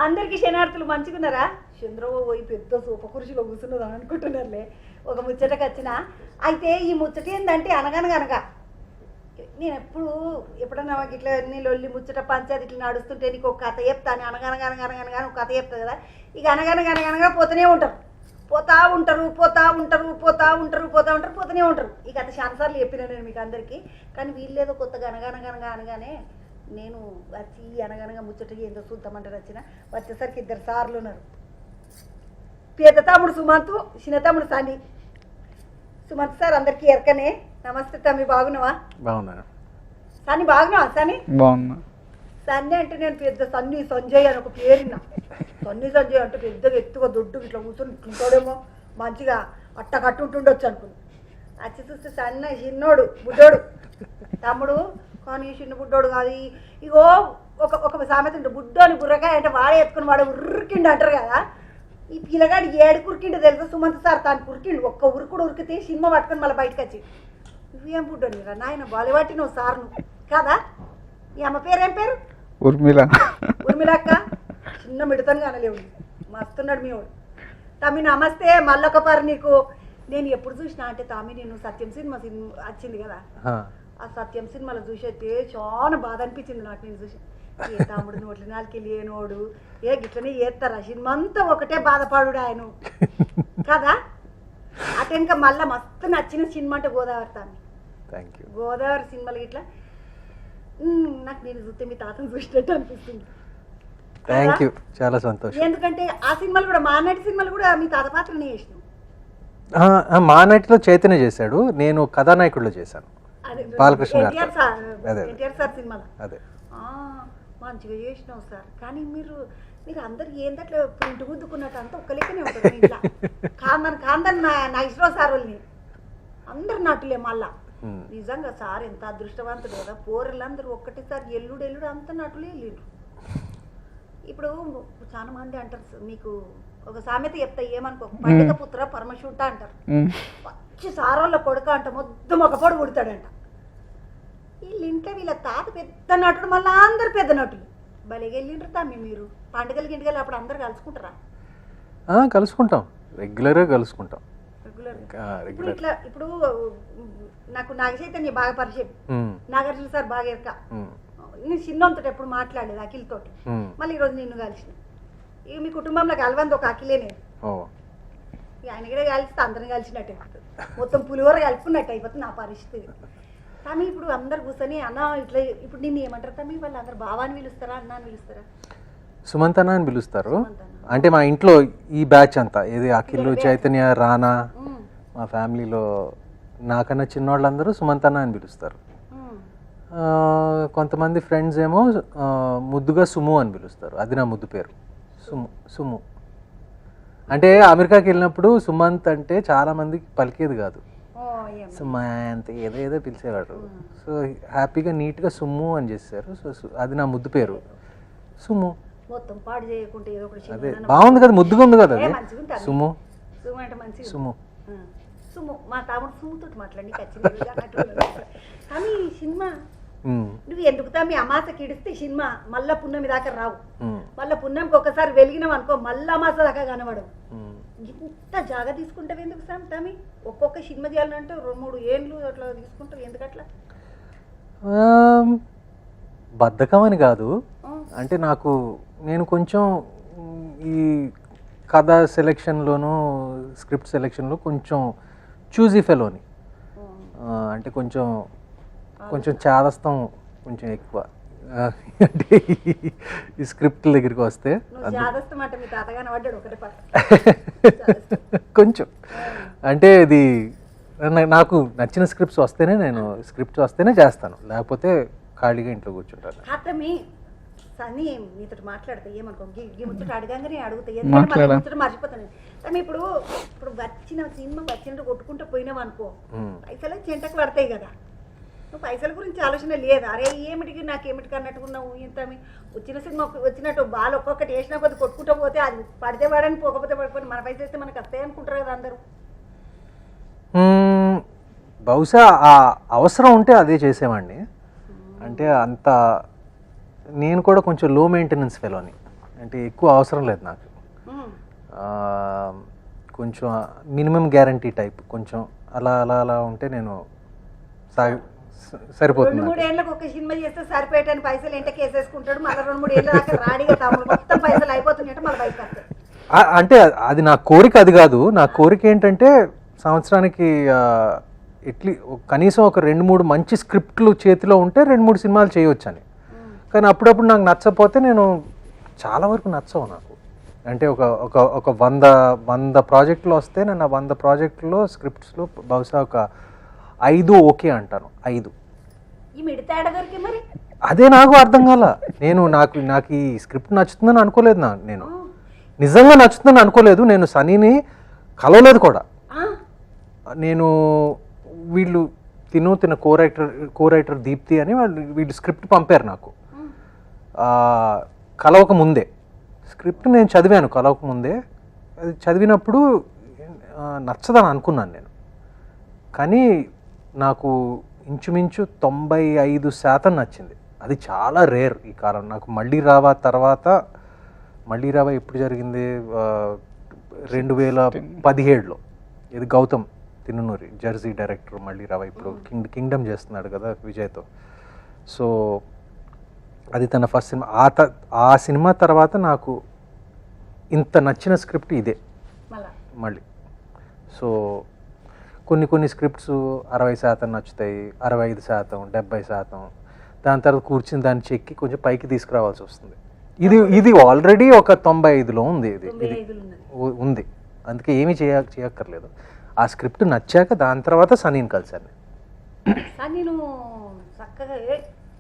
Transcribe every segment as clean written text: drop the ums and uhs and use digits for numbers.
అందరికి శనార్థులు మంచిగున్నారా? చంద్రబాబు పోయి పెద్ద సూప కుర్చీలో కూర్చున్నదా అనుకుంటున్నారులే. ఒక ముచ్చటకు వచ్చిన అయితే ఈ ముచ్చట ఏంటంటే అనగనగా నేను ఎప్పుడన్నా ఇట్లా నీ లొల్లి ముచ్చట పంచాయతీ ఇట్లా నడుస్తుంటే నీకు ఒక కథ చెప్తాను అనగనగా ఒక కథ చెప్తా కదా. ఇక అనగనగా పోతూనే ఉంటారు పోతూనే ఉంటారు. ఈ కథ చాలాసార్లు చెప్పినా నేను మీకు అందరికీ. కానీ వీళ్ళేదో కొత్తగా అనగానే నేను వచ్చి అనగనగా ముచ్చట ఏందో చూద్దామంటే వచ్చిన. వచ్చేసరికి 2 సార్లు ఉన్నారు. పెద్ద తమ్ముడు సుమంతు, చిన్న తమ్ముడు సన్ని. సుమంత్ సార్ అందరికీ ఎరకనే. నమస్తే తమ్మి, బాగున్నావా? బాగున్నాను. సన్ని బాగున్నావా? సన్ని బాగున్నా. సన్ని అంటే నేను పెద్ద సన్ని సంజయ్ అని ఒక పేరున్నా. సన్ని సంజయ్ అంటే పెద్దగా ఎత్తుగా దొడ్డు ఇట్లా కూర్చొని ఉంటాడేమో, మంచిగా అట్ట కట్టుంటుండొచ్చు అనుకుని. వచ్చి చూస్తే సన్న చిన్నోడు బుడ్డోడు తమ్ముడు. కానీ చిన్న బుడ్డోడు కాదు. ఇగో ఒక సామెత ఉంటుంది, బుడ్డోని బుర్రకాయ అంటే వాడే ఎత్తుకుని వాడు ఉరికిండు అంటారు కదా. ఈ పిల్లగాడు 7 కురికిండు తెలుసా సుమంత్ సార్. తాను కురికిండు, ఒక్క ఉరుకుడు ఉరికితే సినిమా పట్టుకొని మళ్ళీ బయటకు వచ్చి నువ్వేం బుడ్డోని రా నాయన బాలివాటి నువ్వు సార్ నువ్వు కాదా? ఈ అమ్మ పేరేం పేరు? ఉర్మిళక్క. చిన్న మిడతను కానలేవు, మస్తున్నాడు మీ వాడు. తమ్మి నమస్తే. మళ్ళొక పారు నీకు నేను ఎప్పుడు చూసినా అంటే తమ్మి నేను సత్యం సినిమా వచ్చింది కదా, ఆ సత్యం సినిమాలో చూసైతే చాలా బాధ అనిపించింది నాకు. నేను చూసి ఏ తమ్ముడు నోట్ల నాలుగు లేనోడు గిట్లనే చేస్తారా సినిమా అంతా ఒకటే బాధపడు ఆయన కదా. అటు ఇంకా మళ్ళీ మస్తు నచ్చిన సినిమా అంటే గోదావరి తమ్మి. గోదావరి సినిమాలు ఇట్లా నాకు నేను చూస్తే మీ తాతను చూసినట్టు అనిపిస్తుంది. చాలా సంతోషం. ఎందుకంటే ఆ సినిమాలు కూడా మానాటి సినిమాలు కూడా మీ తాత పాత్రనే చేసినాం. మానాటిలో చైతన్య చేశాడు, నేను కథానాయకుడిలో చేశాను బాలకృష్ణ ఎన్టీఆర్ సార్ సినిమాలో. అదే మంచిగా చేసినావు సార్. కానీ మీరు అందరు ఏందట్లా ప్రింట్ గుద్దుకున్నట్టు అంతా ఒక్క లెక్కనే ఉంటుంది ఇంట్లో. కాందన్ నాగేశ్వరరావు సార్ వాళ్ళని అందరు నటులే మళ్ళా. నిజంగా సార్ ఎంత అదృష్టవంతుడు కదా. పోరలందరూ ఒక్కటేసారి ఎల్లుడు అంత నటులే వెళ్ళిండ్రు. ఇప్పుడు చాలా మంది అంటారు, మీకు ఒక సామెత చెప్తా ఏమనుకో, పండిత పుత్ర పరమశుట్ట అంటారు. వచ్చి సారోళ్ళ కొడుక అంట మొత్తం ఒక పొడు పుడతాడంట. వీళ్ళ ఇంట్లో వీళ్ళ తాత పెద్ద నటుడు, మళ్ళీ అందరు పెద్ద నటులు. భలేగా వెళ్ళిండ్రు తమ్మి మీరు పండుగలకి ఇంటికి అప్పుడు అందరు కలుసుకుంటారా? కలుసుకుంటాం, రెగ్యులర్గా కలుసుకుంటాం. ఇప్పుడు నాకు నాగచైతన్య బాగా పరిచయం, నాగార్జున సార్ బాగా ఎరక. నేను చిన్నంతటి ఎప్పుడు మాట్లాడలేదు అఖిల్ తోటి. మళ్ళీ ఈరోజు నిన్ను కలిసిన. ఇక మీ కుటుంబంలో కలవంది ఒక అఖిలే నేను. ఆయన కూడా కలిస్తే అందరం కలిసినట్టు అయిపోతుంది, మొత్తం పులిహోర కలుపుకున్నట్టు అయిపోతుంది నా పరిస్థితి. కానీ ఇప్పుడు అందరు కూర్చొని అన్న ఇట్లా ఇప్పుడు నిన్ను ఏమంటారు తమ్మి? వాళ్ళు అందరు బావాని పిలుస్తారా, అన్న అని పిలుస్తారా? సుమంత్ అన్న అని పిలుస్తారు. అంటే మా ఇంట్లో ఈ బ్యాచ్ అంతా ఏది అఖిల్, చైతన్య, రానా, మా ఫ్యామిలీలో నాకన్నా చిన్నవాళ్ళందరూ సుమంత్ అన్న అని పిలుస్తారు. కొంతమంది ఫ్రెండ్స్ ఏమో ముద్దుగా సుము అని పిలుస్తారు. అది నా ముద్దు పేరు, సుము. అంటే అమెరికాకి వెళ్ళినప్పుడు సుమంత్ అంటే చాలా మందికి పలికేది కాదు, సుమంత్ ఏదో పిలిచేవాడు. సో హ్యాపీగా నీట్గా సుమ్ము అని చేశారు. సో అది నా ముద్దు పేరు, సుము. అదే బాగుంది కదా, ముద్దుగా ఉంది కదా అది, సుము. సుము మా తమ్ముడు సుమ్ముతో మాట్లాడి కానీ సినిమా నువ్వు ఎందుకు తమ్మి అమాసకి ఇడిస్తే సినిమా మళ్ళా పున్నమి దాకా రావు. మళ్ళా పున్నమికి ఒకసారి వెలిగినావు అనుకో మళ్ళా అమాస దాకా కనబడవు. ఇంత జాగా తీసుకుంటావు ఎందుకు సార్ తమ్మి? ఒక్కొక్క సినిమా చేయాలంటే 2-3 ఏళ్ళు అట్లా తీసుకుంటావు, ఎందుకట్లా? బద్ధకం అని కాదు, అంటే నేను కొంచెం ఈ కథ సెలెక్షన్లోను స్క్రిప్ట్ సెలెక్షన్లో కొంచెం చూజీ ఫెలోని. అంటే కొంచెం చాదస్తం కొంచెం ఎక్కువ. అంటే ఈ స్క్రిప్ట్ దగ్గరికి వస్తే కొంచెం అంటే ఇది నాకు నచ్చిన స్క్రిప్ట్స్ వస్తేనే చేస్తాను, లేకపోతే ఖాళీగా ఇంట్లో కూర్చుంటాను. సన్నీ మీతో మాట్లాడతా ఏమనుకో ముచ్చట అడగంగానే అడుగుతా, ఎందుకంటే మర్చిపోతాను. కానీ ఇప్పుడు వచ్చిన సినిమా వచ్చినట్టు కొట్టుకుంటూ పోయినావు అనుకో పైసలు చెంటకు పడతాయి కదా. నువ్వు పైసల గురించి ఆలోచన లేదు. అరే ఏమిటికి నాకేమిటికి అన్నట్టుకున్నావు. ఇంత వచ్చిన సినిమా వచ్చినట్టు బాల్ ఒక్కొక్కటి వేసినా కొద్ది కొట్టుకుంటూ పోతే అది పడితే పడని పోకపోతే పడిపోయి మన పైసలు వేస్తే మనకు వస్తాయి అనుకుంటారు కదా అందరూ. బహుశా ఆ అవసరం ఉంటే అదే చేసేవాడిని. అంటే అంత నేను కూడా కొంచెం లో మెయింటెనెన్స్ ఫెలోని. అంటే ఎక్కువ అవసరం లేదు నాకు. ఉమ్. కొంచెం మినిమం గ్యారంటీ టైప్ కొంచెం అలా అలా అలా ఉంటే నేను సరిపోతుంది. 2-3 ఏళ్ళకి ఒక సినిమా చేస్తే సరిపోయేటని పైసలు ఎంటకి వేసేసుకుంటాడు. మళ్ళీ 2-3 ఏళ్ళ దాకా రాడిగా తమ్ముడు మొత్తం పైసలు అయిపోతున్నాయంటే మళ్ళీ బయటకు వస్తాయి. అంటే అది నా కోరిక, అది కాదు. నా కోరిక ఏంటంటే సంవత్సరానికి కనీసం ఒక 2-3 మంచి స్క్రిప్ట్లు చేతిలో ఉంటే 2-3 సినిమాలు చేయవచ్చని. కానీ అప్పుడప్పుడు నాకు నచ్చకపోతే నేను చాలా వరకు నచ్చవు నాకు. అంటే ఒక 100 ప్రాజెక్టులు వస్తే నేను ఆ 100 ప్రాజెక్టులో స్క్రిప్ట్స్లో బహుశా ఒక 5 ఓకే అంటాను. 5 ఈ మిడతాడ దొరికి మరి అదే నాకు అర్థం కాల. నాకు ఈ స్క్రిప్ట్ నచ్చుతుందని అనుకోలేదు. నేను నిజంగా నచ్చుతుందని అనుకోలేదు. నేను సనీని కలవలేదు కూడా. నేను వీళ్ళు తిన కో రైటర్ దీప్తి అని వీళ్ళు స్క్రిప్ట్ పంపారు నాకు కలవక ముందే. స్క్రిప్ట్ నేను చదివాను కలవక ముందే. అది చదివినప్పుడు నచ్చదని అనుకున్నాను నేను. కానీ నాకు ఇంచుమించు 95% నచ్చింది. అది చాలా రేర్ ఈ కాలం నాకు. మళ్ళీ రావా ఎప్పుడు జరిగింది? 2017లో. ఇది గౌతమ్ తిన్ననూరి జెర్సీ డైరెక్టర్ మళ్ళీ రావా ఇప్పుడు కింగ్డమ్ చేస్తున్నాడు కదా విజయ్తో. సో అది తన ఫస్ట్ సినిమా. ఆ సినిమా తర్వాత నాకు ఇంత నచ్చిన స్క్రిప్ట్ ఇదే మళ్ళీ. సో కొన్ని స్క్రిప్ట్స్ 60% నచ్చుతాయి, 65%, 70%. దాని తర్వాత కూర్చుని దాన్ని చెక్కి కొంచెం పైకి తీసుకురావాల్సి వస్తుంది. ఇది ఆల్రెడీ ఒక 95లో ఉంది. ఇది ఉంది. అందుకే ఏమీ చేయక్కర్లేదు. ఆ స్క్రిప్ట్ నచ్చాక దాని తర్వాత సనీని కలిశాను. నేను చక్కగా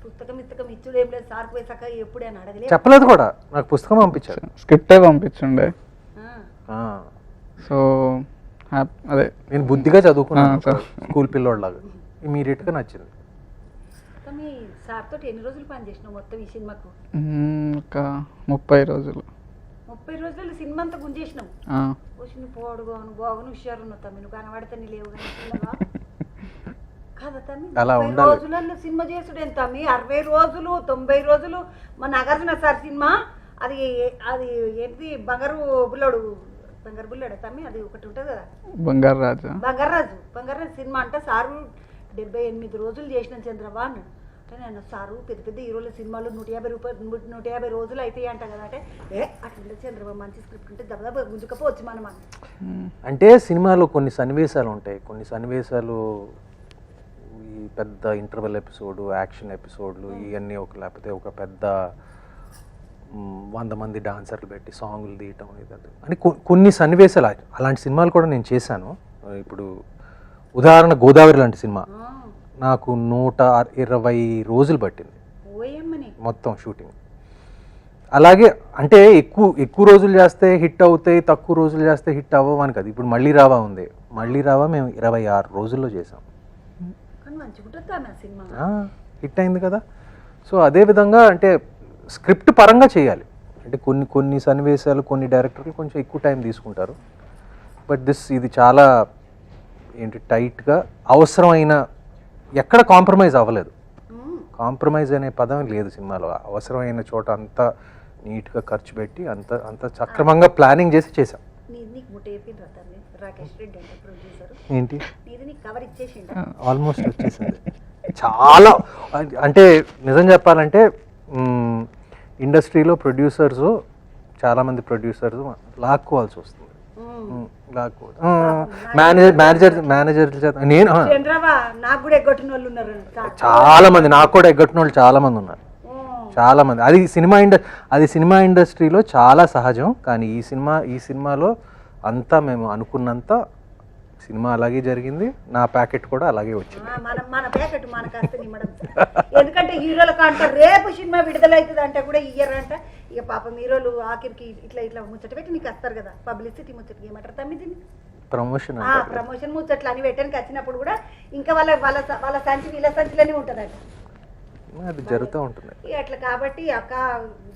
పుస్తకం ఇచ్చుడు ఏం లేదు సార్ పోయి చక్కగా ఎప్పుడైనా అడగలేదు. చెప్పలేదు కూడా. నాకు పుస్తకం పంపించాడు, స్క్రిప్టే పంపించుండే. సో అదే నేను బుద్ధిగా చదువుకున్నాను స్కూల్ పిల్లోడ్లాగా. ఇమీడియట్గా నచ్చింది. మీ సార్ తోటి ఎన్ని రోజులు పని చేసినావు మొత్తం ఈ సినిమాకు? ఒక 30 రోజులు. 30 రోజులు సినిమా అంతా గుంజేసినావు. వచ్చిన పోడుగాను బాగును హుషారు ఉన్నావు తమ్మి. నువ్వు కనబడితే నీ లేవు కానీ కదా తమ్మి. 30 రోజులలో సినిమా చేసుడు ఎంత తమ్మి? 60 రోజులు 90 రోజులు. మన నాగార్జున సార్ సినిమా అది ఏంటి బంగారు బుల్లాడు తమ్మి, అది ఒకటి ఉంటుంది కదా బంగారాజు సినిమా అంటే సారు 78 రోజులు చేసిన చంద్రబాబు అన్నాడు. అంటే నేను సారు పెద్ద హీరోల సినిమాలు 150 రోజులు అవుతాయి అంట కదా. అంటే అట్లా చంద్రబాబు మంచి స్క్రిప్ట్ ఉంటే దెబ్బ గుంజుకపోవచ్చు మనం. అంటే సినిమాలో కొన్ని సన్నివేశాలు ఉంటాయి. కొన్ని సన్నివేశాలు ఈ పెద్ద ఇంటర్వెల్ ఎపిసోడ్, యాక్షన్ ఎపిసోడ్లు ఇవన్నీ లేకపోతే ఒక పెద్ద 100 మంది డాన్సర్లు పెట్టి సాంగులు తీయటం ఇదంతా అని కొన్ని సన్నివేశాలు అలాంటి సినిమాలు కూడా నేను చేశాను. ఇప్పుడు ఉదాహరణ గోదావరి లాంటి సినిమా నాకు 120 రోజులు పట్టింది మొత్తం షూటింగ్. అలాగే అంటే ఎక్కువ రోజులు చేస్తే హిట్ అవుతాయి, తక్కువ రోజులు చేస్తే హిట్ అవ్వవు అని కదా. ఇప్పుడు మళ్ళీ రావా ఉంది. మళ్ళీ రావా మేము 26 రోజుల్లో చేసాం. హిట్ అయింది కదా. సో అదేవిధంగా అంటే స్క్రిప్ట్ పరంగా చేయాలి. అంటే కొన్ని సన్నివేశాలు కొన్ని డైరెక్టర్లు కొంచెం ఎక్కువ టైం తీసుకుంటారు. బట్ ఇది చాలా టైట్గా అవసరమైన, ఎక్కడ కాంప్రమైజ్ అవ్వలేదు. కాంప్రమైజ్ అనే పదం లేదు సినిమాలో. అవసరమైన చోట అంతా నీట్గా ఖర్చు పెట్టి అంత సక్రమంగా ప్లానింగ్ చేసి చేసాం. ఏంటి ఆల్మోస్ట్ వచ్చేసింది. చాలా అంటే నిజం చెప్పాలంటే ఇండస్ట్రీలో చాలామంది ప్రొడ్యూసర్స్ లాక్కోవాల్సి వస్తుంది. మేనేజర్ నేను చాలా మంది, నాకు కూడా ఎగ్గొట్టిన వాళ్ళు చాలా మంది ఉన్నారు. చాలా మంది. అది సినిమా ఇండస్ట్రీలో చాలా సహజం. కానీ ఈ సినిమాలో అంతా మేము అనుకున్నంత సినిమా అలాగే జరిగింది. నా ప్యాకెట్ కూడా అలాగే వచ్చింది. ఎందుకంటే హీరోలకు అంట రేపు సినిమా విడుదలవుతుంది అంటే కూడా ఇయ్యరంట. ఇక పాపం హీరోలు ఆఖరికి ఇట్లా ముచ్చట పెట్టి నీకు వస్తారు కదా, పబ్లిసిటీ ముచ్చట ఏమంటారు తమ్మి దీన్ని? ప్రమోషన్ ముచ్చట్లు అని పెట్టడానికి వచ్చినప్పుడు కూడా ఇంకా వాళ్ళ సంచి వీళ్ళ సంచిలోనే ఉంటుందట. అది జరుగుతూ ఉంటుంది అట్లా. కాబట్టి అక్క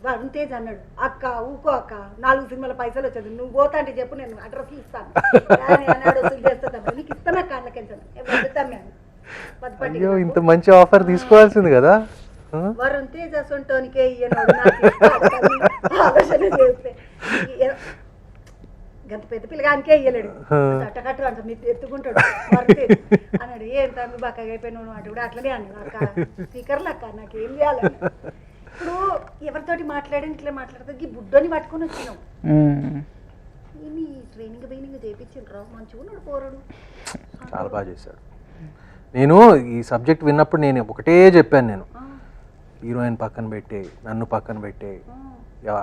వరుణ్ తేజ్ అన్నాడు, అక్క ఊకో అక్క 4 సినిమాల పైసలు వచ్చేది, నువ్వు పోతా అంటే చెప్పు నేను అడ్రస్ ఇస్తాను నీకు ఇస్తాను అక్క. అన్నకెళ్తాను. ఇంత మంచి ఆఫర్ తీసుకోవాల్సింది కదా. వరుణ్ తేజ్ అసొంటోనికే ఈయనోడు నాకు ఇష్టం ఆలోచన చేస్తే గంత పెద్ద పిల్లగానికే ఇయ్యలేడు అట్టకట్టు అంత మీరు ఎత్తుకుంటాడు వరుణ్ తేజ్ అన్నాడు ఏం తమ్మి బక్కగా అయిపోయినావు అంటే కూడా అట్లనే అన్నాడు అక్క స్పీకర్లు అక్క నాకు ఏం చేయాలి ఇప్పుడు ఎవరితోటి మాట్లాడి ఇట్లా మాట్లాడితే ఈ బుడ్డోని పట్టుకొని వచ్చినాం ఏమి ట్రైనింగ్ బైనింగ్ చేయించిండ్రా మంచిగా ఉన్నాడు పోరాడు చాలా బాగా చేశాడు. నేను ఈ సబ్జెక్ట్ విన్నప్పుడు నేను ఒకటే చెప్పాను, నేను హీరోయిన్ పక్కన పెట్టే, నన్ను పక్కన పెట్టే,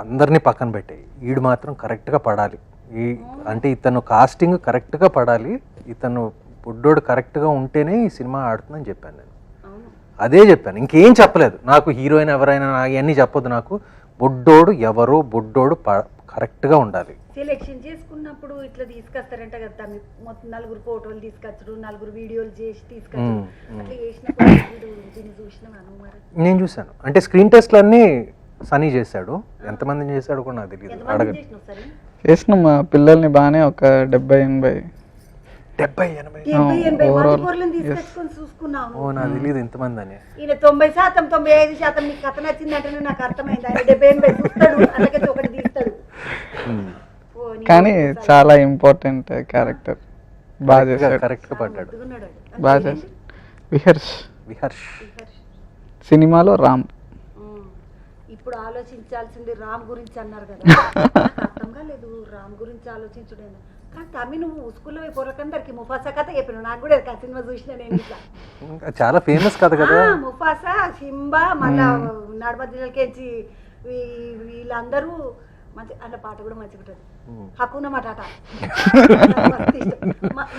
అందరినీ పక్కన పెట్టే, వీడు మాత్రం కరెక్ట్గా పడాలి, అంటే ఇతను కాస్టింగ్ కరెక్ట్గా పడాలి, ఇతను బుడ్డోడు కరెక్ట్గా ఉంటేనే ఈ సినిమా ఆడుతుందని చెప్పాను నేను. అదే చెప్పాను, ఇంకేం చెప్పలేదు. నాకు హీరోయిన్ ఎవరైనా ఇవన్నీ చెప్పొద్దు, నాకు బుడ్డోడు ఎవరో బుడ్డోడు కరెక్ట్గా ఉండాలి. సెలెక్షన్ చేసుకున్నప్పుడు ఇట్లా తీసుకొస్తారంట కదా, మొత్తం 4 ఫోటోలు తీసుకొచ్చడు, 4 వీడియోలు చేసి తీసుకొచ్చడు, అట్లా చేసినప్పుడు చూసినా నేను చూశాను. అంటే స్క్రీన్ టెస్ట్లు అన్నీ సనీ చేశాడు, ఎంతమందిని చేశాడు కూడా నాకు తెలియదు, అడగదు. చేసిన మా పిల్లల్ని బాగానే ఒక 70-80 తీసుకొచ్చుకొని చూసుకున్నాను. నాకు తెలియదు ఎంతమంది అని. ఈయన 90%, 95% నీకు కథ నచ్చిందంటే నాకు అర్థమైంది. ఆయన 70-80 చూస్తాడు, అలాగే ఒకటి తీస్తాడు. కానీ చాలా ఇంపార్టెంట్ క్యారెక్టర్, బాగా చేశాడు, కరెక్ట్గా పడ్డాడు, బాగా చేశాడు. విహర్ష్ సినిమాలో రామ్. ఇప్పుడు ఆలోచించాల్సింది రామ్ గురించి అన్నారు కదా, అర్థం కాలేదు రామ్ గురించి ఆలోచించుడేనా. కానీ తమ్మి నువ్వు స్కూల్లో పోరకందరికి ముఫాసా కథ చెప్పినావు, నాకు కూడా సినిమా చూసిన నేను ఇట్లా చాలా ఫేమస్ కథ కదా. ముఫాసా, సింబా, మళ్ళా నడమధ్యలోకి వీళ్ళందరూ మంచి, అట్లా పాట కూడా మంచిగా ఉంటుంది, హక్కున మటాట.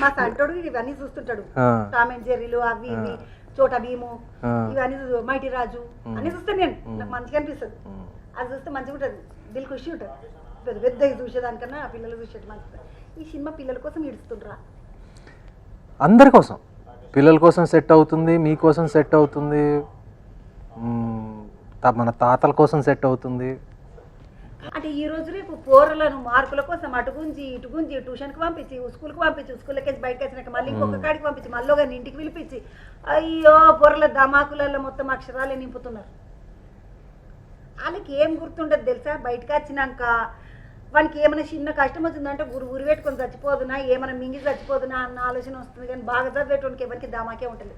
మా సంటోడు ఇవన్నీ చూస్తుంటాడు, టామ్ అండ్ జెర్రీలు అవి ఇవి, చోటా భీము ఇవన్నీ, మైటి రాజు అన్ని చూస్తాను నేను, నాకు మంచిగా అనిపిస్తుంది. అది చూస్తే మంచిగా ఉంటుంది, దిల్ ఖుషి ఉంటుంది. పెద్ద పెద్దగా చూసేదానికన్నా పిల్లలు చూసేది మంచిది. ఈ సినిమా పిల్లల కోసం ఇడుస్తుండ్రా? అందరి కోసం, పిల్లల కోసం సెట్ అవుతుంది, మీకోసం సెట్ అవుతుంది, మన తాతల కోసం సెట్ అవుతుంది. అంటే ఈ రోజు రేపు పోరలను మార్కుల కోసం అటు గుంజి ఇటు గుంజి, ట్యూషన్కి పంపించి, స్కూల్కి పంపించి, స్కూల్కి బయటకు వచ్చినాక మళ్ళీ ఇంకొక కాడికి పంపించి, మళ్ళీ కానీ ఇంటికి పిలిపించి, అయ్యో పొరల దమాకులలో మొత్తం అక్షరాలే నింపుతున్నారు. వాళ్ళకి ఏం గుర్తుండదు తెలుసా, బయటకు వచ్చినాక వానికి ఏమైనా చిన్న కష్టం వచ్చిందంటే ఉరి పెట్టుకొని చచ్చిపోదునా, ఏమైనా మింగి చచ్చిపోదునా అన్న ఆలోచన వస్తుంది. కానీ బాగా చదివేటువంటి ఎవరికి దామాకే ఉంటుంది.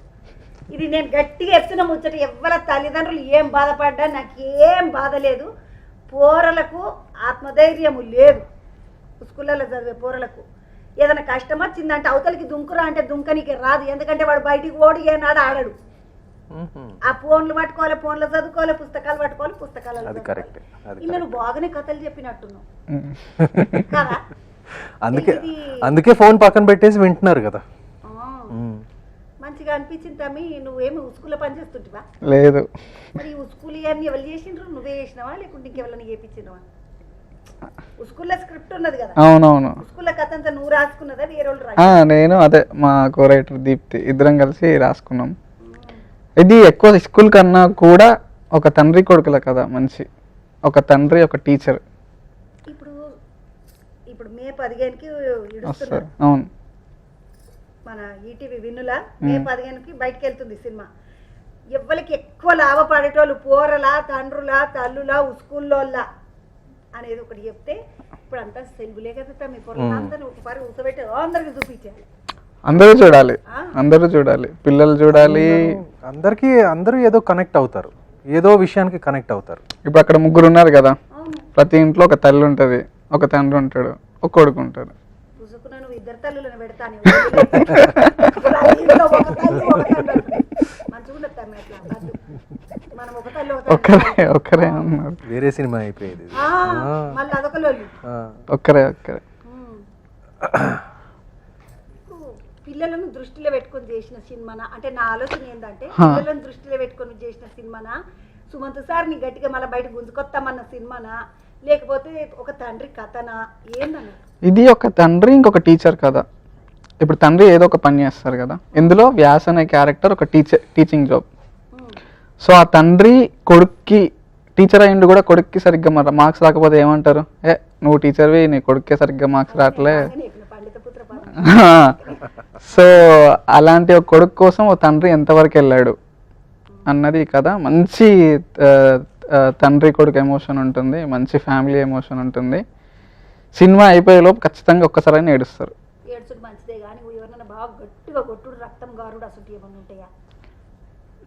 ఇది నేను గట్టిగా ఎత్తున ముచ్చట, ఎవరి తల్లిదండ్రులు ఏం బాధపడ్డా నాకేం బాధ లేదు. పోరలకు ఆత్మధైర్యము లేదు, స్కూళ్ళలో చదివే పోరలకు ఏదైనా కష్టం వచ్చిందంటే అవతలికి దుంకురా అంటే దుంకనికి రాదు. ఎందుకంటే వాడు బయటికి ఓడి ఏనాడు ఆడడు. ఆ ఫోన్లు పట్టుకోవాలి, ఫోన్లు చదువుకోవాలి, పుస్తకాలు పట్టుకోవాలి, పుస్తకాలు. నువ్వు బాగానే కథలు చెప్పినట్టున్నావు కదా, అందుకే ఫోన్ పక్కన పెట్టేసి వింటున్నారు కదా. మంచిగా అనిపించింది తమ్మి. నువ్వేమి స్కూల్లో పనిచేస్తుంటివా? లేదు. మరి స్కూల్ ఇవన్నీ ఎవరు చేసిండ్రు? నువ్వే చేసినావా లేకుంటే ఇంకెవరైనా చేయించినవా? స్కూల్లో స్క్రిప్ట్ ఉన్నది కదా. అవునవును. స్కూల్లో కథ అంతా నువ్వు రాసుకున్నదా వేరే వాళ్ళు? నేను అదే మా కో-రైటర్ దీప్తి ఇద్దరం కలిసి రాసుకున్నాం. ఇది ఎక్కువ స్కూల్ కన్నా కూడా ఒక తండ్రి కొడుకుల కదా, మంచి ఒక తండ్రి ఒక టీచర్. ఇప్పుడు మే 15కి వస్తారు. అవును, మన ఈటీవీ విన్నుల మే 15కి బయటకు వెళ్తుంది సినిమా. ఎవరికి ఎక్కువ లాభపడేటోళ్ళు పోరలా, తండ్రులా, తల్లులా, స్కూల్లోళ్ళ అనేది ఒకటి చెప్తే, ఇప్పుడు అంతా సెలవులే కదా, మీ పొరలు అందరూ ఒకసారి ఊసబెట్టి అందరికి చూపించాలి. అందరూ చూడాలి, అందరూ చూడాలి, పిల్లలు చూడాలి. అందరూ ఏదో కనెక్ట్ అవుతారు, ఏదో విషయానికి కనెక్ట్ అవుతారు. ఇప్పుడు అక్కడ 3 ఉన్నారు కదా, ప్రతి ఇంట్లో ఒక తల్లి ఉంటుంది, ఒక తండ్రి ఉంటాడు, ఒక కొడుకు ఉంటాడు. ఇద్దరు తల్లులను పెడతాను ఒక్కరే అన్నారు, వేరే సినిమా అయిపోయేది, మళ్ళీ అదొకరు ఒక్కరే. పిల్లలను దృష్టిలో పెట్టుకొని చేసిన సినిమానా అంటే నా ఆలోచన ఏంటంటే, పిల్లలను దృష్టిలో పెట్టుకొని చేసిన సినిమానా, సుమంత్ సార్ ని గట్టిగా మళ్ళీ బయట గుంజుకొస్తామన్న సినిమానా, లేకపోతే ఒక తండ్రి కథనా, ఏందన్నా? ఇది ఒక తండ్రి ఇంకొక టీచర్ కదా. ఇప్పుడు తండ్రి ఏదో ఒక పని చేస్తారు కదా, ఇందులో వ్యాస్ అనే క్యారెక్టర్ ఒక టీచింగ్ జాబ్. సో ఆ తండ్రి కొడుక్కి టీచర్ అయ్యిండు కూడా, కొడుక్కి సరిగ్గా మార్క్స్ రాకపోతే ఏమంటారు, నువ్వు టీచర్వి, నీ కొడుక్కే సరిగ్గా మార్క్స్ రావట్లే. సో అలాంటి ఒక కొడుకు కోసం ఒక తండ్రి ఎంతవరకు వెళ్ళాడు అన్నది ఈ కథ. మంచి తండ్రి కొడుకు ఎమోషన్ ఉంటుంది, మంచి ఫ్యామిలీ ఎమోషన్ ఉంటుంది. సినిమా అయిపోయేలోపు ఖచ్చితంగా ఒక్కసారైనా ఏడుస్తారు. ఏడ్చుడు మంచిదే కానీ ఎవరైనా బాగా గట్టిగా కొట్టుడు రక్తం గారుడు అసలు ఏమన్నా ఉంటాయా?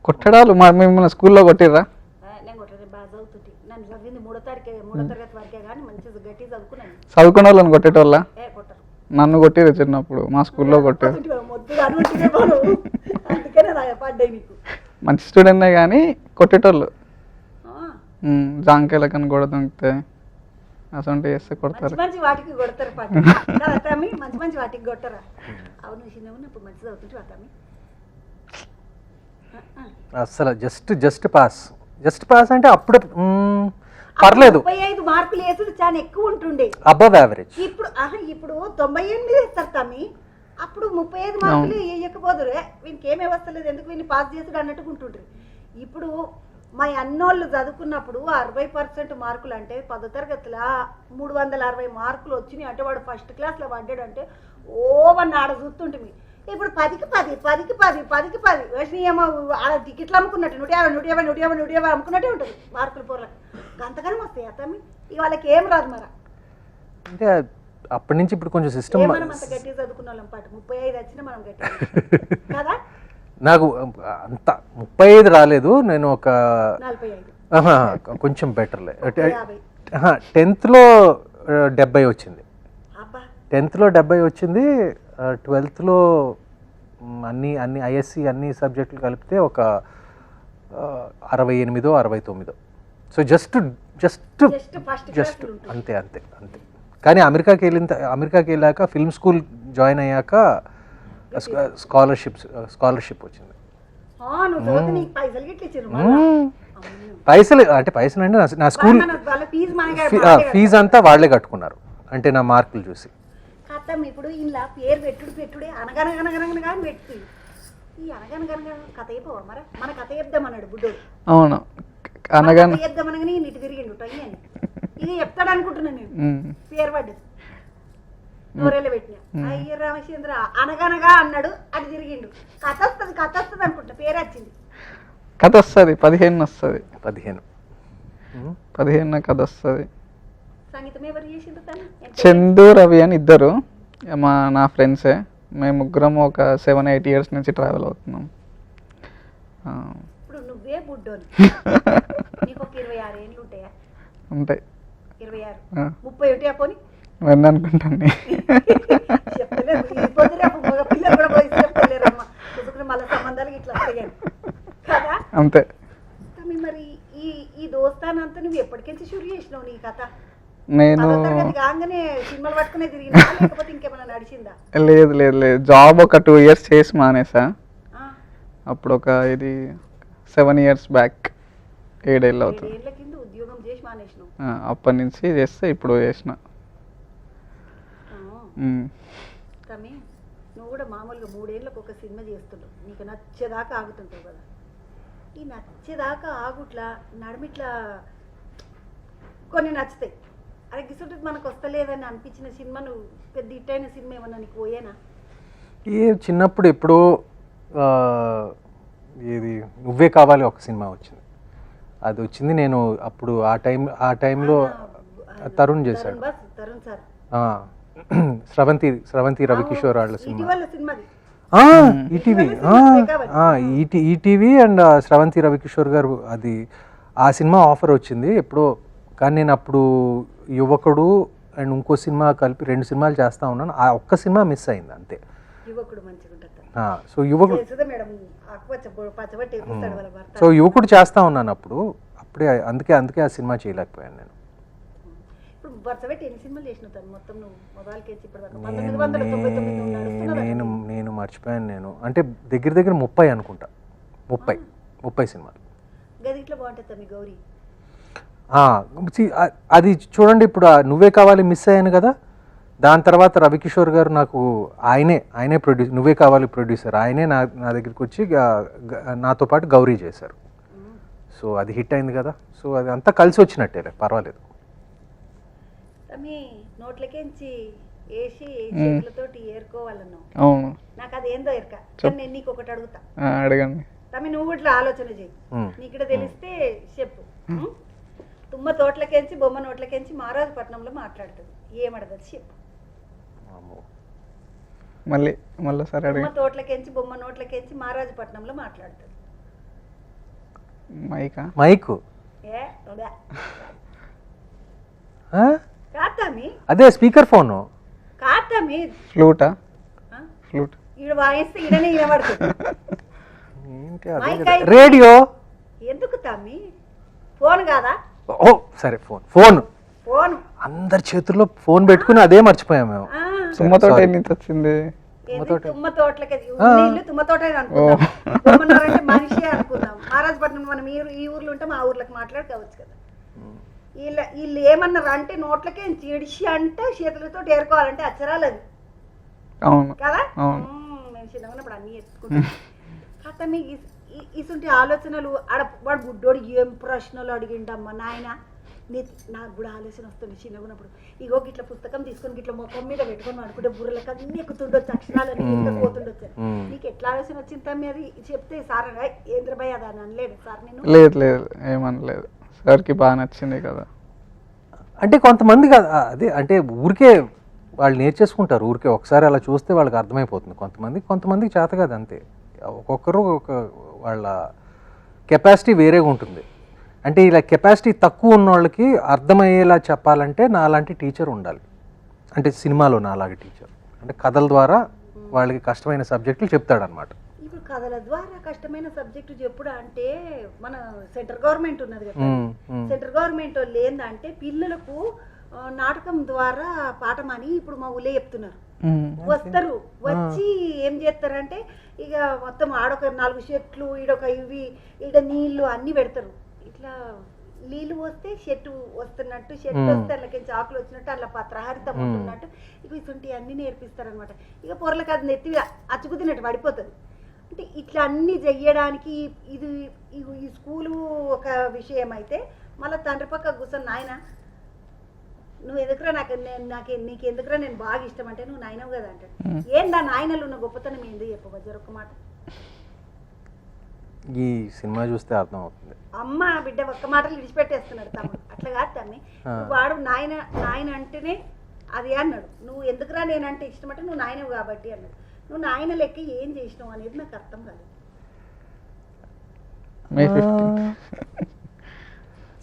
కొట్టడాలు మిమ్మల్ని స్కూల్లో కొట్టిర్రా? నేను కొట్టలేదు, బాగా చదువుతుంది. నన్ను చదివింది మూడో తరగతి వరకే కానీ మంచిగా గట్టి చదువుకున్నాను. చదువుకున్న వాళ్ళని కొట్టేటోళ్ళ? కొట్టరు. నన్ను కొట్టిరు చిన్నప్పుడు, మా స్కూల్లో కొట్టారు. అందుకనే పడ్డాయి నీకు. మంచి స్టూడెంట్నే కానీ కొట్టేటోళ్ళు. జాంకాయలకని కూడా దొంగితే అసలు చేస్తే కొడతారు. మంచి వాటికి కొడతారు పాట. మంచి మంచి వాటికి కొట్టరా? అవును, చిన్న ఉన్నప్పుడు మంచిది అవుతుంటే వాటమి అసలు జస్ట్ పాస్ అంటే అప్పుడు పర్లేదు. 35 మార్కులు వేసుడు చాలా ఎక్కువ ఉంటుండే, అబవ్ యావరేజ్. ఇప్పుడు 98 వేస్తారు తమ్మి. అప్పుడు 35 మార్కులు వేయకపోదురే, వీనికి ఏమే వస్తలేదు ఎందుకు వీళ్ళు పాస్ చేసుడు అన్నట్టుగా ఉంటుండ్రి. ఇప్పుడు మా అన్నోళ్ళు చదువుకున్నప్పుడు 60% మార్కులు అంటే 10వ తరగతిలో 360 మార్కులు వచ్చినాయి అంటే వాడు ఫస్ట్ క్లాస్లో పడ్డాడంటే వన్ ఆడ చూస్తుంటుంది. ఇప్పుడు 10కి 10 వచ్చినాయేమో ఆడ టికెట్లు అమ్ముకున్నట్టు 150 అమ్ముకున్నట్టే ఉంటుంది మార్కులు పోర్లకు. అంతగానే వస్తాయి అతమ్మి. ఇక వాళ్ళకి ఏం రాదు మరి. అంటే అప్పటి నుంచి ఇప్పుడు కొంచెం సిస్టమ్. మనం అంత గట్టిగా చదువుకున్న వాళ్ళం పాటు 35 వచ్చినా మనం గట్టి కదా. నాకు అంత 35 రాలేదు, నేను ఒక 45 కొంచెం బెటర్లే. 10th లో 70 వచ్చింది. 10th లో 70 వచ్చింది. 12th లో అన్ని ఐఎస్సి అన్ని సబ్జెక్టులు కలిపితే ఒక 68 69. సో జస్ట్ అంతే. కానీ అమెరికాకి వెళ్ళాక ఫిల్మ్ స్కూల్ జాయిన్ అయ్యాక స్కాలర్షిప్ వచ్చింది. పైసలు అంటే నా స్కూల్ ఫీజు అంతా వాళ్ళే కట్టుకున్నారు, అంటే నా మార్కులు చూసి. ఇప్పుడు ఇలా పేరు పెట్టుడే అనగనగా పెట్టి ఈ అనగనగా కథ అయిపోవా మరి. మన కథ చెప్దామన్నాడు బుడ్డోడు. అవును, చెప్దామనగానే ఇటు తిరిగిండు టయ్యని. ఇది చెప్తాడు అనుకుంటున్నాను నేను. పేరు పడ్డది నోరేళ్ళు పెట్టినా. అయ్య రామచంద్ర అనగనగా అన్నాడు, అటు తిరిగిండు. కథ వస్తుంది అనుకుంటా, పేరు వచ్చింది. కథ వస్తుంది 15 వస్తుంది. 15 కథ వస్తుంది. సంగీతం ఎవరు చేసిండ్రు? చందు రవి అని ఇద్దరు నా ఫ్రెండ్సే. మేము ముగ్గురం ఒక 7-8 years నుంచి ట్రావెల్ అవుతున్నాం. ఇప్పుడు నువ్వే బుడ్డోని, నీకు ఒక 26 ఏళ్ళు ఉంటాయా? ఉంటాయి. 26 30 ఉంటాయా? పోనీ నేను అనుకుంటాను. అంతే. మరి ఈ దోస్తానంతా నువ్వు ఎప్పటికెళ్ళి షూట్ చేసినావు నీ కథ? నేను సినిమాలు పట్టుకునే తిరిగినా లేకపోతే ఇంకేమైనా నడిచిందా? లేదు, జాబ్ ఒక 2 years చేసి మానేసా. అప్పుడు ఒక 7 years బ్యాక్, 7 ఏళ్ళు అవుతుంది. 7 ఏళ్ల కింద ఉద్యోగం చేసి మానేసినావు. అప్పటి నుంచి చేస్తే ఇప్పుడు చేసిన. తమ్మి, నువ్వు కూడా మామూలుగా 3 ఏళ్ళకు ఒక సినిమా చేస్తుంటావు, నీకు నచ్చేదాకా ఆగుతుంటావు కదా. ఈ నచ్చేదాకా ఆగుట్లా నడిమిట్లా కొన్ని నచ్చుతాయి. అరే గిసుంటే మనకు వస్తలేదని అనిపించిన సినిమా, నువ్వు పెద్ద ఇట్టైన సినిమా ఏమన్నా నీకు పోయేనా? చిన్నప్పుడు ఎప్పుడో ఏది నువ్వే కావాలి ఒక సినిమా వచ్చింది. అది వచ్చింది, నేను అప్పుడు ఆ టైంలో తరుణ్ చేశాడు. తరుణ్ సార్, స్రవంతి రవికిషోర్ వాళ్ళ సినిమా. ఈటీవీ అండ్ స్రవంతి రవికిషోర్ గారు. అది ఆ సినిమా ఆఫర్ వచ్చింది ఎప్పుడో. కానీ నేను అప్పుడు యువకుడు అండ్ ఇంకో సినిమా కలిపి 2 సినిమాలు చేస్తా ఉన్నాను. ఆ ఒక్క సినిమా మిస్ అయింది అంతే. సో యువకుడు చేస్తా ఉన్నాను అప్పుడే అందుకే ఆ సినిమా చేయలేకపోయాను నేను. నేను మర్చిపోయాను. నేను అంటే దగ్గర 30 అనుకుంటా. 30 సినిమాలు. అది చూడండి, ఇప్పుడు నువ్వే కావాలి మిస్ అయ్యాను కదా. దాని తర్వాత రవికిషోర్ గారు నాకు ఆయనే ప్రొడ్యూసర్, నువ్వే కావాలి ప్రొడ్యూసర్. ఆయనే నా దగ్గరికి వచ్చి నాతో పాటు గౌరీ చేశారు. సో అది హిట్ అయింది కదా. సో అది అంతా కలిసి వచ్చినట్టే, పర్వాలేదు. నోట్లకేంచి వేసి చేతులతోటి ఏరుకోవాలన్నావు. అవును, నాకు అది ఏందో ఎరక. నేను నీకు ఒకటి అడుగుతా, అడగండి. తమ్మి నువ్వు ఇట్లా ఆలోచన చేయి, నీకు ఇక్కడ తెలిస్తే చెప్పు. తుమ్మ తోటలకెంచి బొమ్మ నోట్లకెంచి మహారాజపట్నంలో మాట్లాడుతుంది, ఏమడదది చెప్పు. మళ్ళీ సరే తుమ్మ తోటలకెంచి బొమ్మ నోట్లకెంచి మహారాజపట్నంలో మాట్లాడుతుంది. మైకు ఏ కాతమ్మి, అదే స్పీకర్ ఫోన్, కాతమ్మి ఫ్లూట్ ఈడ వాయిస్తే ఈడనే వినబడుతుంది. రేడియో ఎందుకు తమ్మి, ఫోన్ కాదా? ఓ సరే ఫోన్ ఫోన్ అందరి చేతుల్లో ఫోన్ పెట్టుకుని అదే మర్చిపోయాం మేము. తుమ్మతోట ఎన్ని వచ్చింది? తుమ్మ తోటలకి ఇల్లు తుమ్మ తోట అనుకున్నాం, తుమ్మన్నారంటే మనిషి అనుకున్నాం. మహారాజపట్నం మనం ఈ ఊర్లో ఉంటే మా ఊర్లోకి మాట్లాడుకోవచ్చు కదా. వీళ్ళు ఏమన్నారు అంటే నోట్లకే చిడిసి అంటే చేతులతో ఏరుకోవాలంటే అచ్చరాలు అది కదా. మేము చిన్నప్పుడు అన్ని ఎత్తుకుంటాం కదా. మీకు ఇసుంటి ఆలోచనలు వాడు గుడ్డోడు ఏం ప్రశ్నలు అడిగిండమ్మా నాయన. నాకు కూడా ఆలోచన వస్తుంది చిన్నగున్నప్పుడు, ఇగో ఇట్లా పుస్తకం తీసుకొని ఇట్లా ముఖం మీద పెట్టుకొని అనుకుంటే బుర్రలకు అన్ని ఎక్కుతుండొచ్చు, అక్షరాలన్నీ పోతుండొచ్చు. నీకు ఎట్లా ఆలోచన వచ్చింది తమ్మి అది చెప్తే సార్ ఏంద్రబాయ్ అది అని అనలేదు సార్? నేను లేదు ఏమనలేదు, సార్కి బాగా నచ్చింది కదా. అంటే కొంతమంది అదే అంటే ఊరికే వాళ్ళు నేర్చేసుకుంటారు, ఊరికే ఒకసారి అలా చూస్తే వాళ్ళకి అర్థమైపోతుంది. కొంతమందికి చేత కాదు అంతే. ఒక్కొక్కరు వాళ్ళ కెపాసిటీ వేరేగా ఉంటుంది. అంటే ఇలా కెపాసిటీ తక్కువ ఉన్న వాళ్ళకి అర్థమయ్యేలా చెప్పాలంటే నాలాంటి టీచర్ ఉండాలి. అంటే సినిమాలో నాలాంటి టీచర్ అంటే కథల ద్వారా వాళ్ళకి కష్టమైన సబ్జెక్టులు చెప్తాడనమాట. ఇప్పుడు కథల ద్వారా కష్టమైన సబ్జెక్టు చెప్పుడు అంటే మన సెంట్రల్ గవర్నమెంట్ ఉన్నది కదా, సెంట్రల్ గవర్నమెంట్ వాళ్ళు ఏందంటే పిల్లలకు నాటకం ద్వారా పాఠమని ఇప్పుడు మా ఊళ్ళే చెప్తున్నారు. వస్తారు, వచ్చి ఏం చేస్తారంటే ఇక మొత్తం ఆడొక 4 చెట్లు, ఈడొక ఇవి, ఈడ నీళ్లు అన్ని పెడతారు. ఇట్లా నీళ్ళు వస్తే చెట్టు వస్తున్నట్టు, చెట్టు వస్తే అట్లకి ఆకులు వచ్చినట్టు, అట్లా పత్రహరితం ఉంటున్నట్టు ఇక ఇటువంటి అన్ని నేర్పిస్తారనమాట. ఇక పొరలకు అది నెత్తి అచ్చుకుతినట్టు పడిపోతుంది. అంటే ఇట్లా అన్ని చెయ్యడానికి ఇది ఈ స్కూలు ఒక విషయం అయితే, మళ్ళీ తండ్రి పక్క కూర్చొని నాయన నువ్వు ఎందుకురా నీకు ఎందుకురా నేను బాగా ఇష్టం అంటే నువ్వు నాయనవు కదా అంటాడు. ఏందా నాయనలు ఉన్న గొప్పతనం ఏంది చెప్పవ జరొక్క మాట. ఈ సినిమా చూస్తే అర్థం అవుతుంది. అమ్మ బిడ్డ ఒక్క మాటలు విడిచిపెట్టేస్తున్నాడు తమ్ముడు. అట్లా కాదు తమ్మి, వాడు నాయన అంటేనే అది అన్నాడు. నువ్వు ఎందుకురా నేనంటే ఇష్టం అంటే నువ్వు నాయనవు కాబట్టి అన్నాడు. నువ్వు నాయన లెక్క ఏం చేసినావు అనేది నాకు అర్థం కాదు.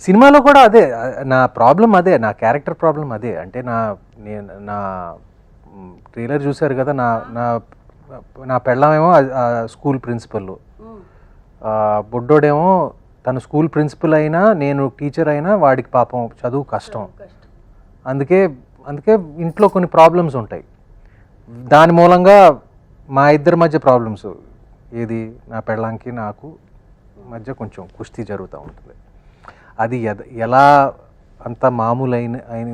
సినిమాలో కూడా అదే నా ప్రాబ్లం, అదే నా క్యారెక్టర్ ప్రాబ్లం అదే. అంటే నా ట్రైలర్ చూశారు కదా, నా పెళ్ళామేమో స్కూల్ ప్రిన్సిపల్, బుడ్డోడేమో తను స్కూల్ ప్రిన్సిపల్ అయినా నేను టీచర్ అయినా వాడికి పాపం చదువు కష్టం. అందుకే ఇంట్లో కొన్ని ప్రాబ్లమ్స్ ఉంటాయి. దాని మూలంగా మా ఇద్దరి మధ్య ప్రాబ్లమ్స్, ఏది నా పెళ్ళాంకి నాకు మధ్య కొంచెం కుస్తీ జరుగుతూ ఉంటుంది. అది ఎలా అంత మామూలు అయిన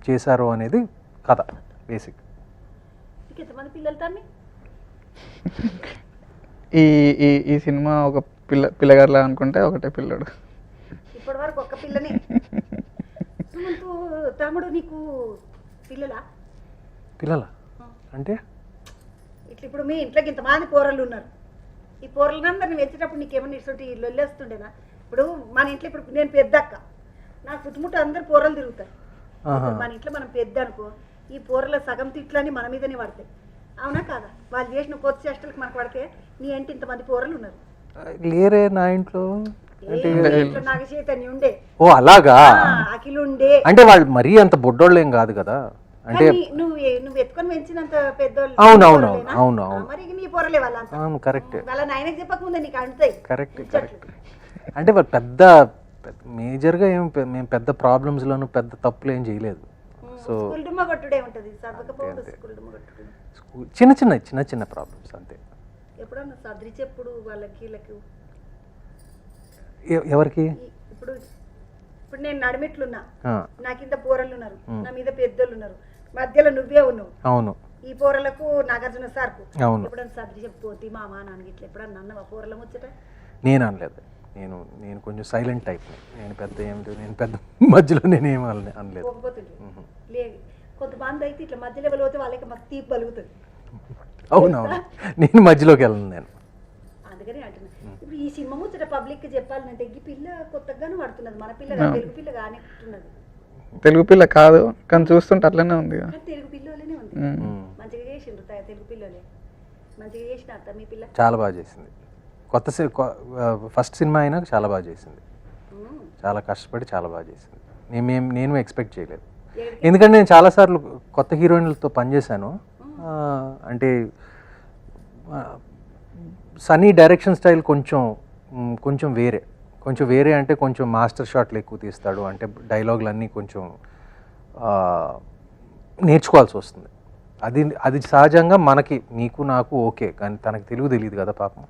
చేశారో అనేది కథ బేసిక్. ఈ సినిమా ఒక పిల్లగారులా అనుకుంటే ఒకటే పిల్లడు. ఇప్పటి వరకు ఒక్క పిల్లనే. తమ్ముడు నీకు పిల్లలా అంటే ఇట్లా ఇప్పుడు మీ ఇంట్లోకి ఇంతమంది పోరలు ఉన్నారు, ఈ పోరలందరిని వచ్చేటప్పుడు నీకేమన్నా ఇటువంటి లొల్లేస్తుండేనా? ఇప్పుడు మన ఇంట్లో ఇప్పుడు నేను పెద్ద అక్క, నాకు చుట్టుముట్టు అందరు పోరలు తిరుగుతారు. మన ఇంట్లో మనం పెద్ద అనుకో, ఈ పోరల సగం తిట్లని మన మీదనే పడతాయి, అవునా కాదా? వాళ్ళు చేసిన కొత్త చేష్టలకు మనకు పడితే నీ అంటే ఇంతమంది పోరలు ఉన్నారు. లేరే నా ఇంట్లో నాకు చైతన్య ఉండే. ఓ అలాగా, అఖిల్ ఉండే. అంటే వాళ్ళు మరీ అంత బొడ్డోళ్ళు ఏం కాదు కదా. అంటే నువ్వు ఎత్తుకొని పెంచినంత పెద్దోళ్ళు. అవును మరి నీ పోరలే వాళ్ళంతా. కరెక్ట్. వాళ్ళ నాయనకి చెప్పకముందే నీకు అంటుతాయి. కరెక్ట్. అంటే వాళ్ళు పెద్ద మేజర్గా మేము పెద్ద ప్రాబ్లమ్స్లోనూ పెద్ద తప్పులు ఏం చేయలేదు. సో చిన్న చిన్న ప్రాబ్లమ్స్ అంతే. ఎప్పుడన్నా సర్ది చెప్పుడు వాళ్ళకి ఎవరికి? ఇప్పుడు నేను నడిమిట్లున్నా, నా కింద పోరలు ఉన్నారు, నా మీద పెద్దోళ్ళు ఉన్నారు, మధ్యలో నువ్వే ఉన్నావు. అవును. ఈ పోరలకు నాగార్జున సార్కు అవును ఎప్పుడన్నా సర్ది చెప్పుకోతి మా అమ్మ నాన్న ఇట్లా ఎప్పుడన్నా అన్నవా పోరల ముచ్చట? నేను అనలేదు. నేను కొంచెం సైలెంట్ టైప్. నేను పెద్ద మధ్యలో నేనేం అనలేదు. లేదు కొంతమంది అయితే ఇట్లా మధ్యలో వెళ్ళిపోతే వాళ్ళకి మస్తు తీపి పలుగుతుంది. అవునవును, నేను మధ్యలోకి వెళ్ళను. నేను అందుకని అంటున్నా ఇప్పుడు ఈ సినిమా ముచ్చట పబ్లిక్ చెప్పాలంటే ఈ పిల్ల కొత్తగానే పడుతున్నది, మన పిల్ల కాదు, తెలుగు పిల్ల కానీ పుట్టున్నది. తెలుగు పిల్ల కాదు కానీ చూస్తుంటే అట్లనే ఉంది కదా. కానీ తెలుగు పిల్లలనే ఉంది, మంచిగా చేసిండ్రు తెలుగు పిల్లలే, మంచిగా చేసిన అత్త మీ పిల్ల చాలా బాగా చేసింది. ఫస్ట్ సినిమా అయినా చాలా బాగా చేసింది, చాలా కష్టపడి చాలా బాగా చేసింది. నేను ఎక్స్పెక్ట్ చేయలేదు, ఎందుకంటే నేను చాలాసార్లు కొత్త హీరోయిన్లతో పనిచేశాను. అంటే సన్నీ డైరెక్షన్ స్టైల్ కొంచెం వేరే అంటే కొంచెం మాస్టర్ షాట్లు ఎక్కువ తీస్తాడు, అంటే డైలాగులు అన్నీ కొంచెం నేర్చుకోవాల్సి వస్తుంది. అది సహజంగా మనకి నీకు నాకు ఓకే, కానీ తనకి తెలుగు తెలియదు కదా పాపం.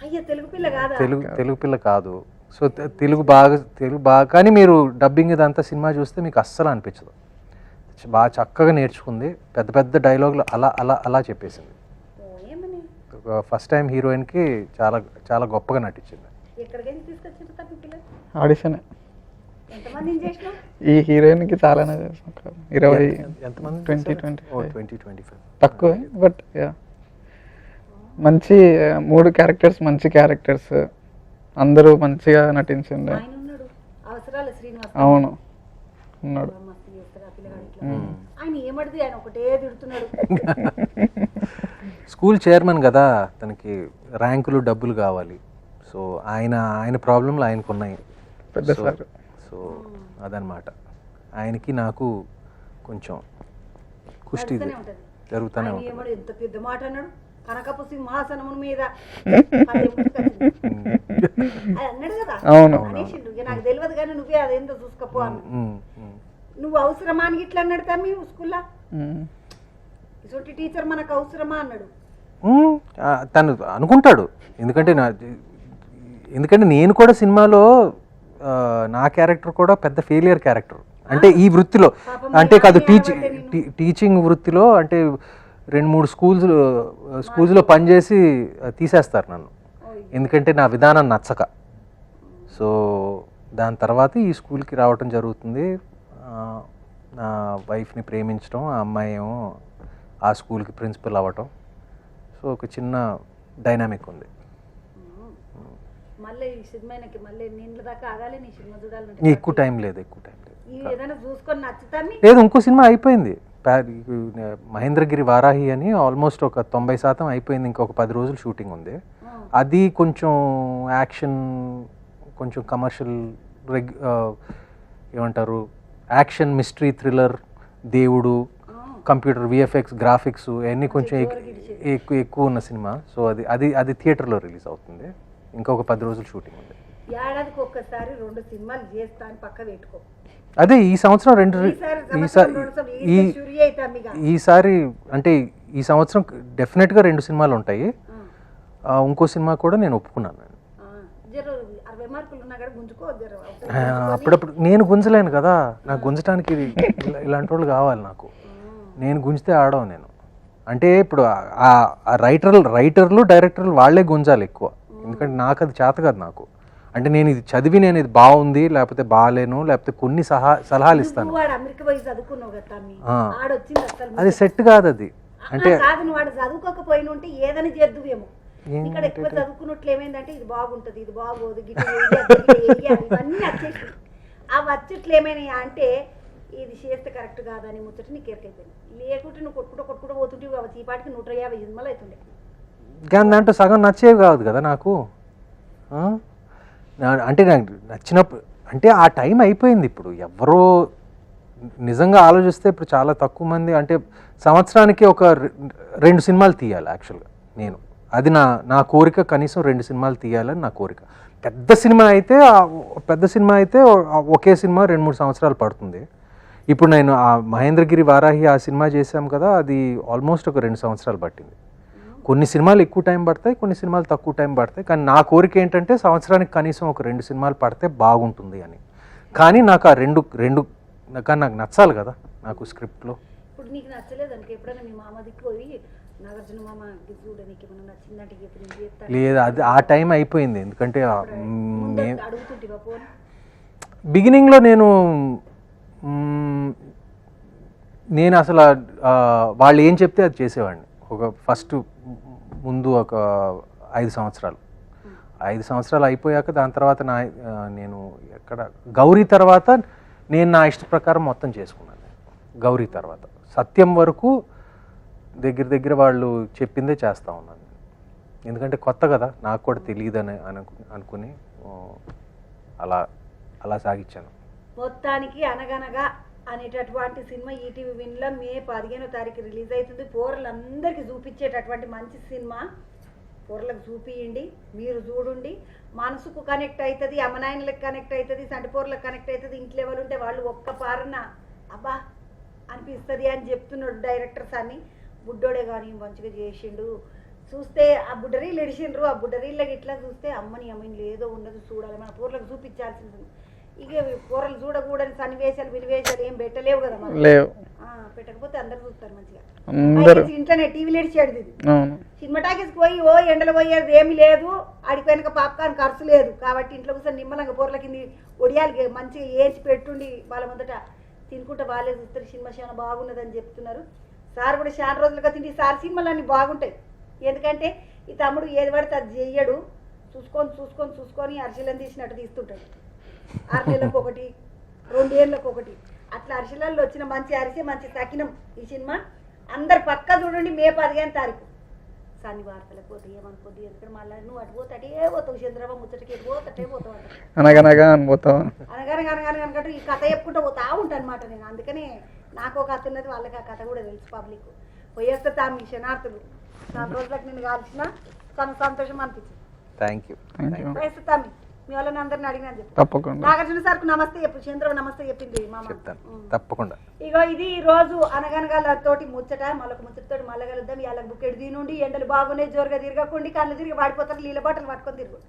అయ్యా తెలుగు పిల్ల కాదా? తెలుగు పిల్ల కాదు. సో తెలుగు బాగా కానీ మీరు డబ్బింగ్ ఇదంతా సినిమా చూస్తే మీకు అస్సలు అనిపించదు. బాగా చక్కగా నేర్చుకుంది, పెద్ద పెద్ద డైలాగులు అలా చెప్పేసింది. ఫస్ట్ టైం హీరోయిన్కి చాలా చాలా గొప్పగా నటించింది. ఆడిషన్ ఎంతమందిని చేసినావు? ఈ హీరోయిన్కి చాలానే చేసాం, 20 ఎంతమంది? 20-25 తక్కువే, బట్ మంచి 3 క్యారెక్టర్స్, మంచి క్యారెక్టర్స్, అందరూ మంచిగా నటించిండే. ఆయన ఉన్నాడు అవసరాలు శ్రీనివాస్. అవును ఉన్నాడు. మస్తు చేస్తాడు ఆ పిల్లగాడికి. ఆయన ఏమడిది, ఆయన ఒకటే తిడుతున్నాడు. స్కూల్ చైర్మన్ కదా, తనకి ర్యాంకులు డబ్బులు కావాలి. సో ఆయన ప్రాబ్లంలు ఆయనకు ఉన్నాయి. పెద్ద సార్. సో అదనమాట, ఆయనకి నాకు కొంచెం కుస్తీ జరుగుతూనే ఉంటుంది. ఏమడు ఎంత పెద్ద మాట అన్నాడు, కనకపు సింహాసనము మీద అది అన్నాడు కదా. అనేసిండు, నాకు తెలియదు కానీ నువ్వే అదేందో చూసుకోపో అన్న. నువ్వు అవసరమా అని ఇట్లా అన్నాడు తమ్మి స్కూల్లో, ఇటువంటి టీచర్ మనకు అవసరమా అన్నాడు. తను అనుకుంటాడు, ఎందుకంటే నేను కూడా సినిమాలో నా క్యారెక్టర్ కూడా పెద్ద ఫెయిలియర్ క్యారెక్టర్. అంటే ఈ వృత్తిలో అంటే కాదు, టీచింగ్ వృత్తిలో అంటే 2-3 స్కూల్స్లో పనిచేసి తీసేస్తారు నన్ను, ఎందుకంటే నా విధానం నచ్చక. సో దాని తర్వాత ఈ స్కూల్కి రావటం జరుగుతుంది. నా వైఫ్ని ప్రేమించడం, ఆ అమ్మాయి ఏమో ఆ స్కూల్కి ప్రిన్సిపల్ అవ్వటం. సో ఒక చిన్న డైనామిక్ ఉంది. మళ్ళీ ఈ సినిమాకి మళ్ళీ నిన్న దాకా ఆగాలి, నీ సినిమా చూడాలంటే ఎక్కువ టైం లేదు. ఏదైనా చూసుకొని నచ్చుతాన్ని లేదు. ఇంకో సినిమా అయిపోయింది, మహేంద్రగిరి వారాహి అని, ఆల్మోస్ట్ ఒక 90% అయిపోయింది. ఇంకొక 10 రోజులు షూటింగ్ ఉంది. అది కొంచెం యాక్షన్, కొంచెం కమర్షియల్, ఏమంటారు, యాక్షన్, మిస్టరీ, థ్రిల్లర్, దేవుడు, కంప్యూటర్, విఎఫ్ఎక్స్, గ్రాఫిక్స్ ఇవన్నీ కొంచెం ఎక్కువ ఉన్న సినిమా. సో అది థియేటర్లో రిలీజ్ అవుతుంది. ఇంకొక 10 రోజులు షూటింగ్ ఉంది. ఏడాదికి ఒక్కసారి 2 సినిమాలు చేస్తా అని పక్క పెట్టుకో. అదే ఈ సంవత్సరం ఈసారి అంటే ఈ సంవత్సరం డెఫినెట్గా 2 సినిమాలు ఉంటాయి. ఇంకో సినిమా కూడా నేను ఒప్పుకున్నాను. అప్పుడప్పుడు నేను గుంజలేను కదా, నాకు గుంజటానికి ఇలాంటి వాళ్ళు కావాలి. నేను గుంజితే ఆడవు నేను. అంటే ఇప్పుడు ఆ రైటర్లు డైరెక్టర్లు వాళ్ళే గుంజాలి ఎక్కువ, ఎందుకంటే నాకు అది చేత కాదు. నాకు అంటే నేను ఇది చదివి నేను ఇది బాగుంది లేకపోతే బాగాలేను, లేకపోతే కొన్ని సలహాలు ఇస్తాను. అది సెట్ కాదు. అది అంటే వాడు చదువుకోకపోయిన ఉంటే ఏదైనా చేద్దువేమో. ఇక్కడ ఎక్కువ చదువుకున్నట్లు ఏమైందంటే ఇది బాగుంటది, ఇది బాగోదు, ఇవన్నీ వచ్చేసి ఆ వచ్చేట్లు ఏమైనా అంటే ఇది చేస్తే కరెక్ట్ కాదని ముచ్చట నీకు ఎరకైపోయింది. లేకుంటే నువ్వు కొట్టుకుంటూ పోతుంటే ఈ పాటికి 150 సినిమాలు అవుతుండే. కానీ దాంట్లో సగం నచ్చేవి కాదు కదా నాకు. అంటే నాకు నచ్చినప్పుడు అంటే ఆ టైం అయిపోయింది. ఇప్పుడు ఎవరో నిజంగా ఆలోచిస్తే ఇప్పుడు చాలా తక్కువ మంది, అంటే సంవత్సరానికి ఒక 2 సినిమాలు తీయాలి యాక్చువల్గా. అది నా కోరిక, కనీసం 2 సినిమాలు తీయాలని నా కోరిక. పెద్ద సినిమా అయితే ఒకే సినిమా 2-3 సంవత్సరాలు పడుతుంది. ఇప్పుడు నేను ఆ మహేంద్రగిరి వారాహి ఆ సినిమా చేశాం కదా, అది ఆల్మోస్ట్ ఒక 2 సంవత్సరాలు పట్టింది. కొన్ని సినిమాలు ఎక్కువ టైం పడతాయి, కొన్ని సినిమాలు తక్కువ టైం పడతాయి. కానీ నా కోరిక ఏంటంటే సంవత్సరానికి కనీసం ఒక 2 సినిమాలు పడితే బాగుంటుంది అని. కానీ నాకు ఆ రెండు కానీ నాకు నచ్చాలి కదా నాకు స్క్రిప్ట్లో. ఇప్పుడు నీకు నచ్చలేదు అనుకో, ఎప్పుడైనా మీ మామ దిక్కు పోయి నాగార్జున మామ చూడడానికి ఏమన్నా నచ్చిందంటే లేదు, అది ఆ టైం అయిపోయింది. ఎందుకంటే బిగినింగ్లో నేను అసలు వాళ్ళు ఏం చెప్తే అది చేసేవాడిని. ఫస్ట్ ముందు ఒక 5 సంవత్సరాలు 5 సంవత్సరాలు అయిపోయాక దాని తర్వాత నేను ఎక్కడ గౌరీ తర్వాత నేను నా ఇష్ట ప్రకారం మొత్తం చేసుకున్నాను. గౌరీ తర్వాత సత్యం వరకు దగ్గర వాళ్ళు చెప్పిందే చేస్తూ ఉన్నాను. ఎందుకంటే కొత్త కదా, నాకు కూడా తెలియదని అనుకుని అలా సాగించాను. మొత్తానికి అనగనగా అనేటటువంటి సినిమా ఈటీవీ విన్లో మే 15వ తారీఖు రిలీజ్ అవుతుంది. పోరలందరికీ చూపించేటటువంటి మంచి సినిమా. పోరలకు చూపియండి, మీరు చూడండి, మనసుకు కనెక్ట్ అవుతుంది, అమ్మనాయనలకు కనెక్ట్ అవుతుంది, సంటిపోరలకు కనెక్ట్ అవుతుంది. ఇంట్లో ఎవరు ఉంటే వాళ్ళు ఒక్క పారన అబ్బా అనిపిస్తుంది అని చెప్తున్నాడు డైరెక్టర్స్ అని. బుడ్డోడే కానీ మంచిగా చేసిండు. చూస్తే ఆ బుడ్డరీళ్ళు ఎడిచిండ్రు, ఆ బుడ్డరీళ్ళకి ఇట్లా చూస్తే అమ్మని ఏదో ఉన్నది చూడాలి, మన పూర్లకు చూపించాల్సింది. ఇక కూరలు చూడకూడని సన్నివేశాలు వినివేశాలు ఏం పెట్టలేవు కదా మనం, లేవు, పెట్టకపోతే అందరు చూస్తారు మంచిగా. అందరూ ఇంట్లోనే టీవీలు ఎడిచాడు ఇది. అవును. సినిమా టాకీస్కి పోయి ఎండలు పోయేది ఏమి లేదు, ఆడిపోయినాక పాప్కార్న్ ఖర్చు లేదు కాబట్టి ఇంట్లో కూర్చొని నిమ్మలంగా పూర్ల కింది ఒడియాలకి మంచిగా ఏచి పెట్టుండి వాళ్ళ ముందట తినుకుంటే వాళ్ళే చూస్తారు. సినిమా చాలా బాగున్నదని చెప్తున్నారు. సార్ కూడా చాలా రోజులుగా తిండి సార్ సినిమాలు అన్నీ బాగుంటాయి. ఎందుకంటే ఈ తమ్ముడు ఏది పడితే అది చెయ్యడు, చూసుకొని అరిసెలను తీసినట్టు తీస్తుంటాడు. 6 నెలలకు ఒకటి, 2 ఏళ్ళకు ఒకటి అట్లా అరిసెలలో వచ్చిన మంచి అరిసె మంచి సకినం ఈ సినిమా. అందరు పక్కా చూడండి. మే 15వ తారీఖు సన్ని వార్తలకు పోతే ఏమనుకోద్ది, ఎందుకంటే మళ్ళీ నువ్వు అటు పోతే అటే పోతావు, చంద్రబాబు ముచ్చటకి పోతే పోతావు అంట. అనగనగా అనిపోతావు, అనగానే ఈ కథ చెప్పుకుంటూ పోతా ఉంటాను అనమాట నేను. అందుకనే నాకు ఒక కథ ఉన్నది, వాళ్ళకి ఆ కథ కూడా తెలుసు. పబ్లిక్ పోయేస్తే తాము శనార్థులు 4 రోజులకు నేను కాల్చిన సంతోషం అనిపించింది. Thank you. పోయేస్తే తామి మీ వాళ్ళని అందరిని అడిగినా చెప్పు. తప్పకుండా. నాగార్జున సార్కు నమస్తే చెప్పు, చంద్రబాబు నమస్తే చెప్పింది మామ. తప్పకుండా. ఇగో ఇది ఈ రోజు అనగనగాల తోటి ముచ్చట. మళ్ళొక ముచ్చటతోటి మళ్ళీ కలుద్దాం. ఇవాళ బుక్కెడు దీనుండి ఎండలు బాగున్నాయి, జోరుగా తిరగకుండా కళ్ళు తిరిగి వాడిపోతారు, నీళ్ళ బాటలు పట్టుకొని తిరుగు.